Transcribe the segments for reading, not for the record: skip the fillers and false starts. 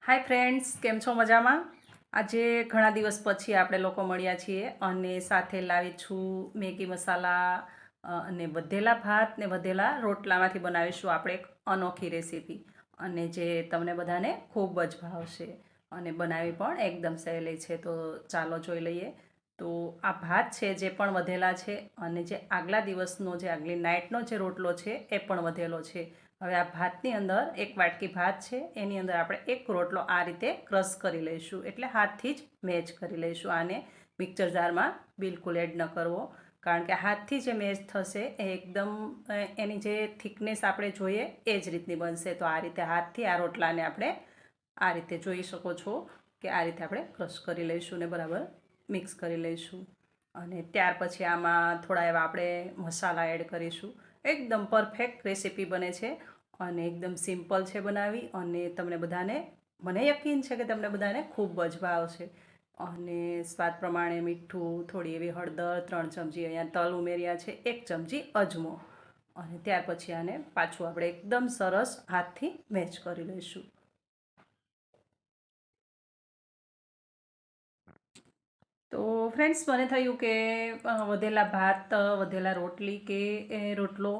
Hi friends, કેમ છો? મજામાં? આજે ઘણા દિવસ પછી આપણે લોકો મળ્યા છીએ અને સાથે લાવી છું મેગી મસાલા અને વધેલા ભાત ને વધેલા રોટલામાંથી બનાવીશું આપણે એક અનોખી રેસીપી, અને જે તમને બધાને ખૂબ જ ભાવશે અને બનાવી પણ એકદમ સહેલી છે. તો ચાલો જોઈ લઈએ. તો આ ભાત છે જે પણ વધેલા છે, અને જે આગલા દિવસનો જે આગલી નાઇટનો જે રોટલો છે એ પણ વધેલો છે. હવે આ ભાતની અંદર એક વાટકી ભાત છે, એની અંદર આપણે એક રોટલો આ રીતે ક્રશ કરી લઈશું, એટલે હાથથી જ મેચ કરી લઈશું. આને મિક્સર જારમાં બિલકુલ એડ ન કરવો, કારણ કે હાથથી જે મેચ થશે એ એકદમ એની જે થિકનેસ આપણે જોઈએ એ જ રીતની બનશે. તો આ રીતે હાથથી આ રોટલાને આપણે આ રીતે જોઈ શકો છો કે આ રીતે આપણે ક્રશ કરી લઈશું ને બરાબર મિક્સ કરી લઈશું. અને ત્યાર પછી આમાં થોડા એવા આપણે મસાલા એડ કરીશું. એકદમ પરફેક્ટ રેસીપી બને છે અને એકદમ સિમ્પલ છે બનાવી, અને તમને બધાને, મને યકીન છે કે તમને બધાને ખૂબ જ ભાવશે. અને સ્વાદ પ્રમાણે મીઠું, થોડી એવી હળદર, 3 ચમચી અહીંયા તલ ઉમેર્યા છે, 1 ચમચી અજમો, અને ત્યાર પછી આને પાછું આપણે એકદમ સરસ હાથથી મેચ કરી લઈશું. તો ફ્રેન્ડ્સ, મને થયું કે વધેલા ભાત, વધેલા રોટલી કે રોટલો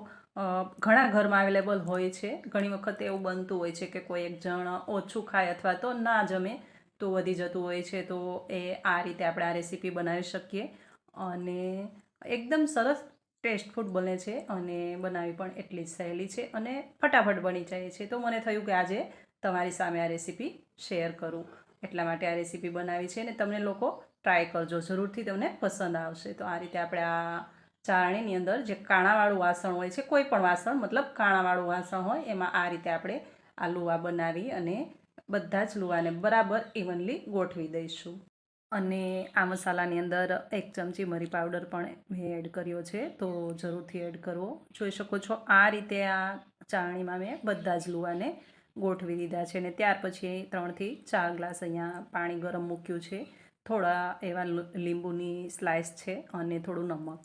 ઘણા ઘરમાં અવેલેબલ હોય છે. ઘણી વખત એવું બનતું હોય છે કે કોઈ એક જણ ઓછું ખાય અથવા તો ના જમે તો વધી જતું હોય છે. તો એ આ રીતે આપણે આ રેસીપી બનાવી શકીએ, અને એકદમ સરસ ટેસ્ટફુલ બને છે, અને બનાવી પણ એટલી જ સહેલી છે અને ફટાફટ બની જાય છે. તો મને થયું કે આજે તમારી સામે આ રેસીપી શેર કરું, એટલા માટે આ રેસીપી બનાવી છે. અને તમને લોકો ટ્રાય કરજો, જરૂરથી તમને પસંદ આવશે. તો આ રીતે આપણે આ ચાળણીની અંદર જે કાણાવાળું વાસણ હોય છે, કોઈ પણ વાસણ, મતલબ કાણાવાળું વાસણ હોય, એમાં આ રીતે આપણે આ લુવા બનાવી અને બધા જ લુવાને બરાબર ઇવનલી ગોઠવી દઈશું. અને આ મસાલાની અંદર 1 ચમચી મરી પાવડર પણ મેં એડ કર્યો છે, તો જરૂરથી એડ કરવો. જોઈ શકો છો આ રીતે આ ચાળણીમાં મેં બધા જ લુવાને ગોઠવી દીધા છે. અને ત્યાર પછી 3 થી 4 ગ્લાસ અહીંયા પાણી ગરમ મૂક્યું છે. થોડા એવા લીંબુની સ્લાઇસ છે અને થોડું નમક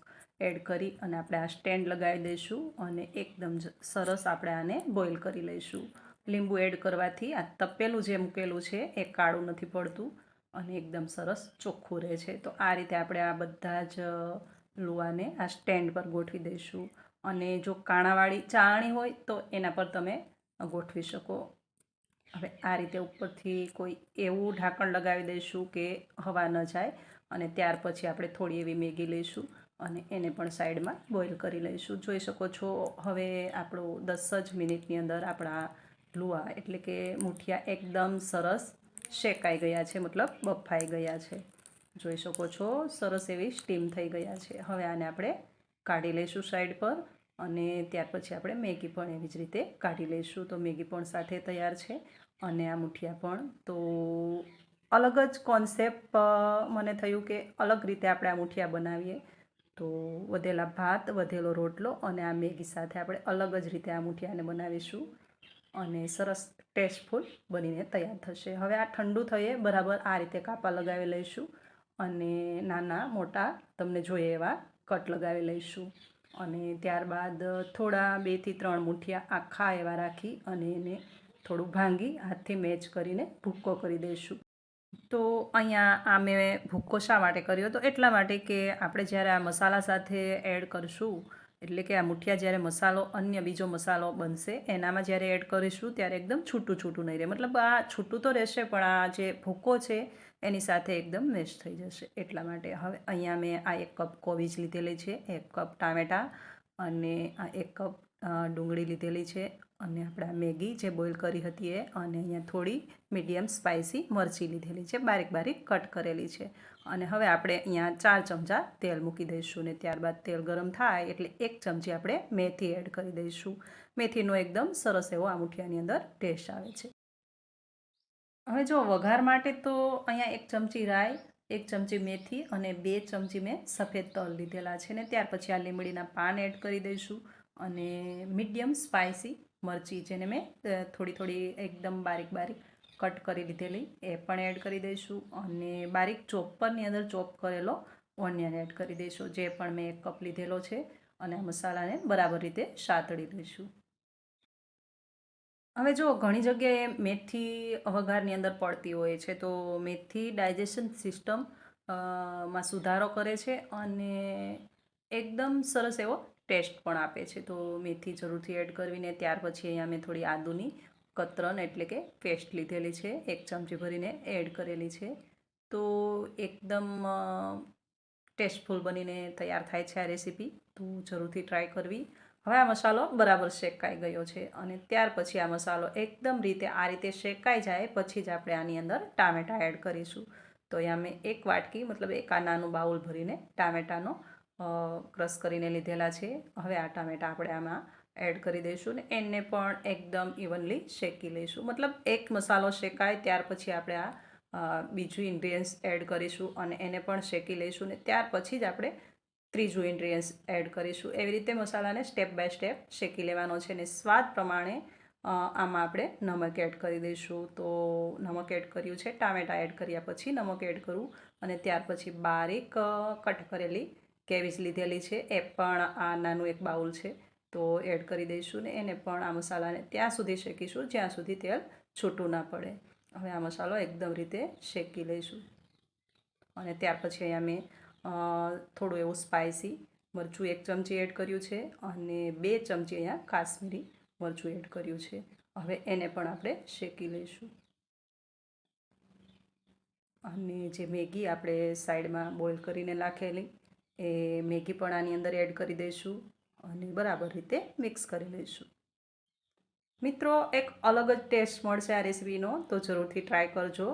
એડ કરી અને આપણે આ સ્ટેન્ડ લગાવી દઈશું, અને એકદમ સરસ આપણે આને બોઇલ કરી લઈશું. લીંબુ એડ કરવાથી આ તપેલું જે મૂકેલું છે એ કાળું નથી પડતું અને એકદમ સરસ ચોખ્ખું રહે છે. તો આ રીતે આપણે આ બધા જ લુવાને આ સ્ટેન્ડ પર ગોઠવી દઈશું. અને જો કાણાવાળી ચાળણી હોય તો એના પર તમે ગોઠવી શકો. હવે આ રીતે ઉપરથી કોઈ એવું ઢાંકણ લગાવી દઈશું કે હવા ન જાય, અને ત્યાર પછી આપણે થોડી એવી મેગી લઈશું અને એને પણ સાઈડમાં બોઇલ કરી લઈશું. જોઈ શકો છો હવે આપણું 10 જ મિનિટની અંદર આપણા લુઆ એટલે કે મુઠિયા એકદમ સરસ શેકાઈ ગયા છે, મતલબ બફાઈ ગયા છે. જોઈ શકો છો સરસ એવી સ્ટીમ થઈ ગયા છે. હવે આને આપણે કાઢી લઈશું સાઈડ પર, અને ત્યાર પછી આપણે મેગી પણ એવી જ રીતે કાઢી લઈશું. તો મેગી પણ સાથે તૈયાર છે, અને આ મુઠિયા પણ. તો અલગ જ કોન્સેપ્ટ, મને થયું કે અલગ રીતે આપણે આ મુઠિયા બનાવીએ. તો વધેલા ભાત, વધેલો રોટલો અને આ મેગી સાથે આપણે અલગ જ રીતે આ મુઠિયાને બનાવીશું, અને સરસ ટેસ્ટફુલ બનીને તૈયાર થશે. હવે આ ઠંડુ થઈએ બરાબર આ રીતે કાપા લગાવી લઈશું, અને નાના મોટા તમને જોઈએ એવા કટ લગાવી લઈશું. અને ત્યારબાદ થોડા 2 થી 3 મુઠિયા આખા એવા રાખી અને એને થોડું ભાંગી હાથથી મેચ કરીને ભૂક્કો કરી દઈશું. તો અહીંયા આ મેં ભૂક્કો શા માટે કર્યો? તો એટલા માટે કે આપણે જ્યારે આ મસાલા સાથે એડ કરશું, એટલે કે આ મુઠિયા જ્યારે મસાલો, અન્ય બીજો મસાલો બનશે એનામાં જ્યારે એડ કરીશું ત્યારે એકદમ છૂટું છૂટું નહીં રહે. મતલબ આ છૂટું તો રહેશે, પણ આ જે ભૂક્કો છે એની સાથે એકદમ મેશ થઈ જશે, એટલા માટે. હવે અહીંયા મેં આ 1 કપ કોબીજ લીધેલી છે, 1 કપ ટામેટાં, અને આ 1 કપ ડુંગળી લીધેલી છે, અને આપણે આ મેગી જે બોઇલ કરી હતી એ, અને અહીંયા થોડી મીડિયમ સ્પાઇસી મરચી લીધેલી છે, બારીક બારીક કટ કરેલી છે. અને હવે આપણે અહીંયા 4 ચમચા તેલ મૂકી દઈશું, ને ત્યારબાદ તેલ ગરમ થાય એટલે 1 ચમચી આપણે મેથી એડ કરી દઈશું. મેથીનો એકદમ સરસ એવો આ મુઠિયાની અંદર ટેસ્ટ આવે છે. હવે જો વઘાર માટે તો અહીંયા 1 ચમચી રાઈ, 1 ચમચી મેથી અને 2 ચમચી મેં સફેદ તલ લીધેલા છે. ને ત્યાર પછી આ લીમડીના પાન એડ કરી દઈશું, અને મીડિયમ સ્પાઇસી મરચી જેને મેં થોડી થોડી એકદમ બારીક બારીક કટ કરી લીધેલી એ પણ એડ કરી દઈશું, અને બારીક ચોપરની અંદર ચોપ કરેલો ઓનિયન એડ કરી દઈશું, જે પણ મેં 1 કપ લીધેલો છે. અને આ મસાલાને બરાબર રીતે સાતળી દઈશું. હવે જો ઘણી જગ્યાએ મેથી વઘારની અંદર પડતી હોય છે, તો મેથી ડાયજેશન સિસ્ટમ માં સુધારો કરે છે અને એકદમ સરસ એવો ટેસ્ટ પણ આપે છે. તો મેથી જરૂરથી એડ કરવીને ત્યાર પછી અહીંયા મેં થોડી આદુની કતરન એટલે કે પેસ્ટ લીધેલી છે, 1 ચમચી ભરીને એડ કરેલી છે. તો એકદમ ટેસ્ટફુલ બનીને તૈયાર થાય છે આ રેસીપી, તો જરૂરથી ટ્રાય કરવી. હવે આ મસાલો બરાબર શેકાઈ ગયો છે અને ત્યાર પછી આ મસાલો એકદમ આ રીતે શેકાઈ જાય પછી જ આપણે આની અંદર ટામેટાં એડ કરીશું. તો અહીંયા મેં 1 વાટકી મતલબ એક આ નાનું બાઉલ ભરીને ટામેટાનો ક્રશ કરીને લીધેલા છે. હવે આ ટામેટાં આપણે આમાં એડ કરી દઈશું ને એને પણ એકદમ ઇવનલી શેકી લઈશું. મતલબ એક મસાલો શેકાય ત્યાર પછી આપણે બીજું ઇન્ગ્રીડિયન્ટ્સ એડ કરીશું અને એને પણ શેકી લઈશું ને ત્યાર પછી જ આપણે ત્રીજું ઇન્ગ્રીડિયન્ટ્સ એડ કરીશું. એવી રીતે મસાલાને સ્ટેપ બાય સ્ટેપ શેકી લેવાનો છે અને સ્વાદ પ્રમાણે આમાં આપણે નમક એડ કરી દઈશું. તો નમક એડ કર્યું છે, ટામેટાં એડ કર્યા પછી નમક એડ કરું અને ત્યાર પછી બારીક કટ કરેલી કેબેજ લીધેલી છે, એ પણ આ નાનું એક બાઉલ છે, તો એડ કરી દઈશું ને એને પણ આ મસાલાને ત્યાં સુધી શેકીશું જ્યાં સુધી તેલ છૂટું ના પડે. હવે આ મસાલો એકદમ રીતે શેકી લઈશું અને ત્યાર પછી અહીંયા મેં થોડું એવું સ્પાઇસી મરચું 1 ચમચી એડ કર્યું છે અને 2 ચમચી અહીંયા કાશ્મીરી મરચું એડ કર્યું છે. હવે એને પણ આપણે શેકી લઈશું અને જે મેગી આપણે સાઈડમાં બોઇલ કરીને નાખેલી એ મેગી પણ આની અંદર એડ કરી દઈશું અને બરાબર રીતે મિક્સ કરી લઈશું. મિત્રો, એક અલગ જ ટેસ્ટ મળશે આ રેસીપીનો, તો જરૂરથી ટ્રાય કરજો.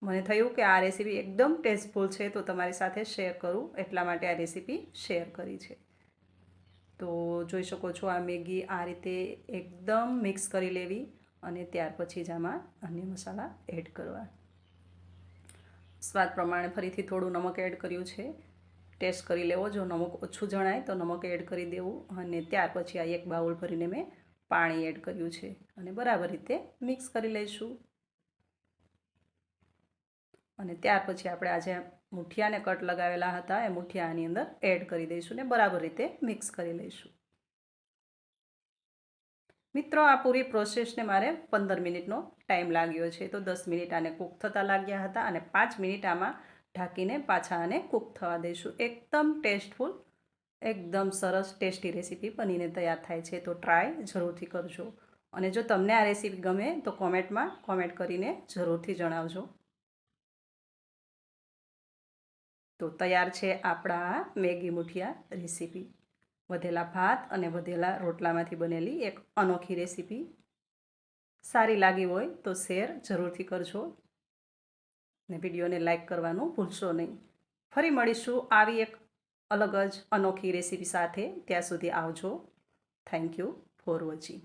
મને થયું કે આ રેસીપી એકદમ ટેસ્ટફુલ છે તો તમારી સાથે શેર કરું, એટલા માટે આ રેસીપી શેર કરી છે. તો જોઈ શકો છો આ મેગી આ રીતે એકદમ મિક્સ કરી લેવી અને ત્યાર પછી જ આમાં અન્ય મસાલા એડ કરવા. સ્વાદ પ્રમાણે ફરીથી થોડું નમક એડ કર્યું છે, ટેસ્ટ કરી લેવો. જો નમક ઓછું જણાય તો નમક એડ કરી દેવું અને ત્યાર પછી આ એક બાઉલ ભરીને મેં પાણી એડ કર્યું છે અને બરાબર રીતે મિક્સ કરી લઈશું. અને ત્યાર પછી આપણે આજે મુઠિયાને કટ લગાવેલા હતા એ મુઠિયા આની અંદર એડ કરી દઈશું ને બરાબર રીતે મિક્સ કરી લઈશું. મિત્રો, આ પૂરી પ્રોસેસને મારે 15 મિનિટનો ટાઈમ લાગ્યો છે. તો 10 મિનિટ આને કૂક થતાં લાગ્યા હતા અને 5 મિનિટ આમાં ઢાંકીને પાછા આને કૂક થવા દઈશું. એકદમ ટેસ્ટફુલ, એકદમ સરસ ટેસ્ટી રેસીપી બનીને તૈયાર થાય છે. તો ટ્રાય જરૂરથી કરજો અને જો તમને આ રેસીપી ગમે તો કોમેન્ટમાં કોમેન્ટ કરીને જરૂરથી જણાવજો. તો તૈયાર છે આપણા મેગી મુઠિયા રેસીપી. વધેલા ભાત અને વધેલા રોટલામાંથી બનેલી એક અનોખી રેસીપી. સારી લાગી હોય તો શેર જરૂરથી કરજો ને વિડીયોને લાઈક કરવાનું ભૂલશો નહીં. ફરી મળીશું આવી એક અલગ જ અનોખી રેસીપી સાથે. ત્યાં સુધી આવજો. Thank you for watching.